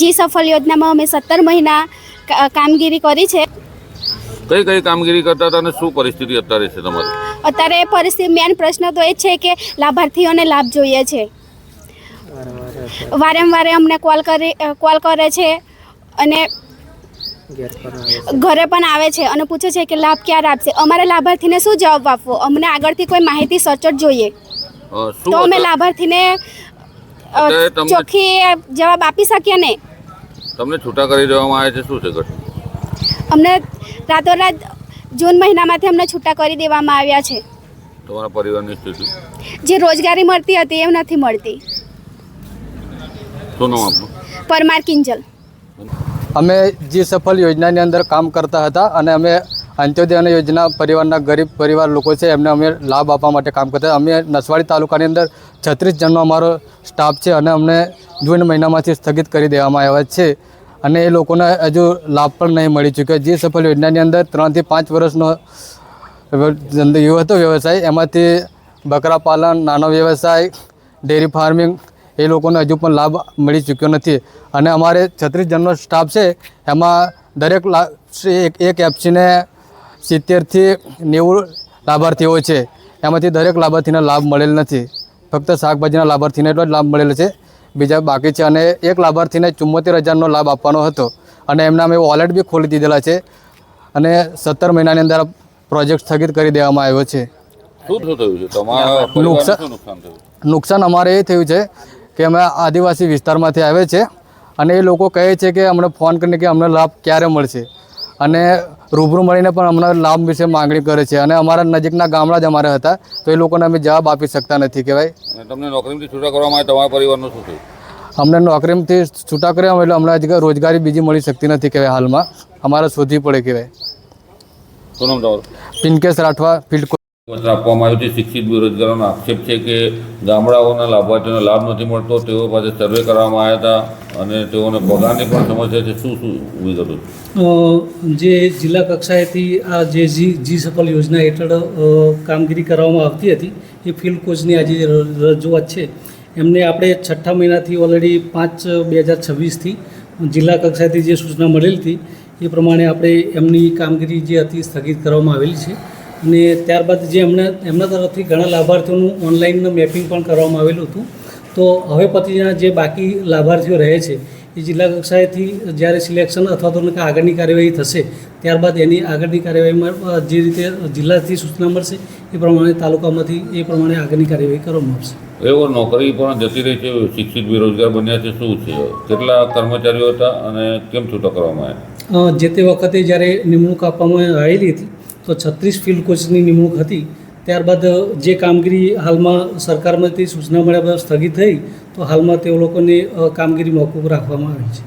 જી સફળ યોજનામાં અમે 17 મહિના કામગીરી કરી છે। કઈ કઈ કામગીરી કરતા હતા અને શું પરિસ્થિતિ અત્યારે છે તમારી? અત્યારે પરિસ્થિતિ મેન પ્રશ્ન તો એ છે કે લાભાર્થીઓને લાભ જોઈએ છે। વારંવાર અમને કોલ કરે છે અને ઘરે પણ આવે છે અને પૂછે છે કે લાભ ક્યારે આપશે। અમારે લાભાર્થીને શું જવાબ આપવો? અમને આગળથી કોઈ માહિતી સચોટ જોઈએ તો અમે લાભાર્થીને ચોખ્ખી જવાબ આપી શકીએ ને। તમને છૂટા કરી દેવામાં આવે છે, શું છે ઘટના? અમને રાતોરાત જૂન મહિનામાંથી અમને છૂટા કરી દેવામાં આવ્યા છે। તમારા પરિવારની સ્થિતિ? જે રોજગારી મળતી હતી એ નથી મળતી। શું નામ આપનું? પરમાર કિંજલ। અમે જી સફળ યોજનાની અંદર કામ કરતા હતા અને અમે અંત્યોદય યોજના પરિવારના ગરીબ પરિવાર લોકો છે એમને અમે લાભ આપવા માટે કામ કરતા। અમે નસવાડી તાલુકાની અંદર 36 જણનો અમારો સ્ટાફ છે અને અમને જૂન મહિનામાંથી સ્થગિત કરી દેવામાં આવ્યા છે અને એ લોકોને હજુ લાભ પણ નહીં મળી ચૂક્યો। જી સફળ યોજનાની અંદર 3 થી 5 વર્ષનો હતો વ્યવસાય, એમાંથી બકરા પાલન, નાનો વ્યવસાય, ડેરી ફાર્મિંગ એ લોકોને હજુ પણ લાભ મળી ચૂક્યો નથી અને અમારે 36 જણનો સ્ટાફ છે એમાં દરેક એક એફસીને 70 થી 90 લાભાર્થીઓ છે, એમાંથી દરેક લાભાર્થીને લાભ મળેલ નથી। ફક્ત શાકભાજીના લાભાર્થીને એટલો જ લાભ મળેલો છે, બીજા બાકી છે અને એક લાભાર્થીને 74,000નો લાભ આપવાનો હતો અને એમના અમે વોલેટ બી ખોલી દીધેલા છે અને 17 મહિનાની અંદર પ્રોજેક્ટ સ્થગિત કરી દેવામાં આવ્યો છે। શું થયું છે તમારા પરિવારને? શું નુકસાન થયું? નુકસાન અમારે એ થયું છે કે અમે આદિવાસી વિસ્તારમાંથી આવે છે અને એ લોકો કહે છે કે અમને ફોન કરીને કે અમને લાભ ક્યારે મળશે અને રૂબરૂ મળીને પણ અમને લાભ વિશે માગણી કરે છે અને અમારા નજીકના ગામડા જ અમારે હતા તો એ લોકોને અમે જવાબ આપી શકતા નથી કે ભાઈ તમને નોકરીમાંથી છૂટા કરવામાં આવે, તમારા પરિવારનું શું થયું? અમને નોકરીમાંથી છૂટા કર્યા એટલે અમને હજી રોજગારી બીજી મળી શકતી નથી કે હાલમાં અમારે શોધવી પડે કે ભાઈ। શું નામ તમારું? પિનકેશ રાઠવા, ફિલ્ડ આપવામાં આવ્યું છે। શિક્ષિત બેરોજગારોનો આક્ષેપ છે કે ગામડાઓના લાભાર્થીઓને લાભ નથી મળતો, તેઓ પાસે સર્વે કરવામાં આવ્યા હતા અને તેઓને પગારની પણ સમસ્યા છે। શું વિગતો? જે જિલ્લા કક્ષાએથી આ જે જી સફળ યોજના હેઠળ કામગીરી કરવામાં આવતી હતી એ ફિલ્ડ કોચની આજે રજૂઆત છે। એમને આપણે 6ઠ્ઠા મહિનાથી ઓલરેડી 5/2026થી જિલ્લા કક્ષાએથી જે સૂચના મળેલી હતી એ પ્રમાણે આપણે એમની કામગીરી જે હતી સ્થગિત કરવામાં આવેલી છે અને ત્યારબાદ જે એમના તરફથી ઘણા લાભાર્થીઓનું ઓનલાઈન મેપિંગ પણ કરવામાં આવેલું હતું। તો હવે પછીના જે બાકી લાભાર્થીઓ રહે છે એ જિલ્લા કક્ષાએથી જ્યારે સિલેક્શન અથવા તો આગળની કાર્યવાહી થશે ત્યારબાદ એની આગળની કાર્યવાહીમાં જે રીતે જિલ્લાથી સૂચના મળશે એ પ્રમાણે તાલુકામાંથી એ પ્રમાણે આગળની કાર્યવાહી કરવામાં આવશે। એવો નોકરી પણ જતી રહી છે, શિક્ષિત બેરોજગાર બન્યા છે, શું છે? કેટલા કર્મચારીઓ હતા અને કેમ છૂટા કરવામાં આવ્યા? જે તે વખતે જ્યારે નિમણૂક આપવામાં આવેલી હતી તો 36 ફિલ્ડ કોચની નિમણૂક હતી। ત્યારબાદ જે કામગીરી હાલમાં સરકારમાંથી સૂચના મળ્યા બાદ સ્થગિત થઈ તો હાલમાં તે લોકોને કામગીરી મોકૂફ રાખવામાં આવી છે।